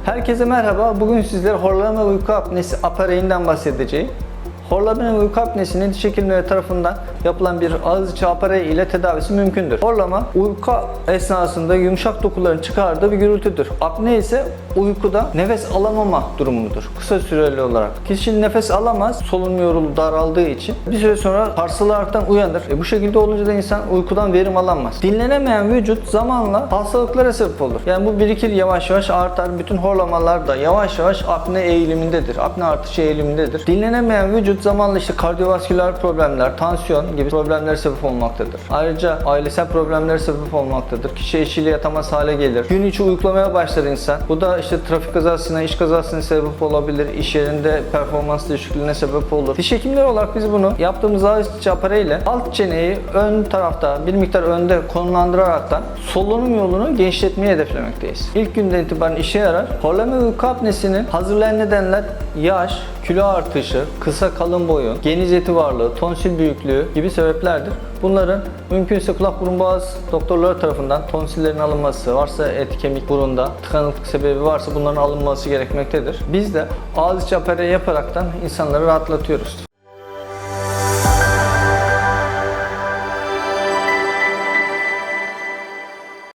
Herkese merhaba. Bugün sizlere horlama uyku apnesi aparey'inden bahsedeceğim. Horlama uyku apnesinin diş hekimleri tarafından yapılan bir ağız içi aparey ile tedavisi mümkündür. Horlama uyku esnasında yumuşak dokuların çıkardığı bir gürültüdür. Apne ise uykuda nefes alamama durumudur. Kısa süreli olarak. Kişi nefes alamaz, solunum yolu daraldığı için. Bir süre sonra sarsılaraktan uyanır. Bu şekilde olunca da insan uykudan verim alamaz. Dinlenemeyen vücut zamanla hastalıklara sebep olur. Yani bu birikir, yavaş yavaş artar. Bütün horlamalar da yavaş yavaş apne eğilimindedir. Apne artışı eğilimindedir. Dinlenemeyen vücut zamanla işte kardiyovasküler problemler, tansiyon gibi problemlere sebep olmaktadır. Ayrıca ailesel problemlere sebep olmaktadır. Kişi eşiyle yatamaz hale gelir. Gün içi uyuklamaya başlar insan. Bu da işte trafik kazasına, iş kazasına sebep olabilir. İş yerinde performans düşüklüğüne sebep olur. Diş hekimleri olarak biz bunu yaptığımız ağız içi apareyle alt çeneyi ön tarafta bir miktar önde konumlandıraraktan solunum yolunu genişletmeyi hedeflemekteyiz. İlk günden itibaren işe yarar. Horlama uyku apnesinin hazırlayan nedenler yaş, kilo artışı, kısa kalın boyun, geniz eti varlığı, tonsil büyüklüğü gibi sebeplerdir. Bunların mümkünse kulak burun boğaz doktorları tarafından tonsillerin alınması, varsa et kemik burunda tıkanıklık sebebi varsa bunların alınması gerekmektedir. Biz de ağız içi aparey yaparaktan insanları rahatlatıyoruz.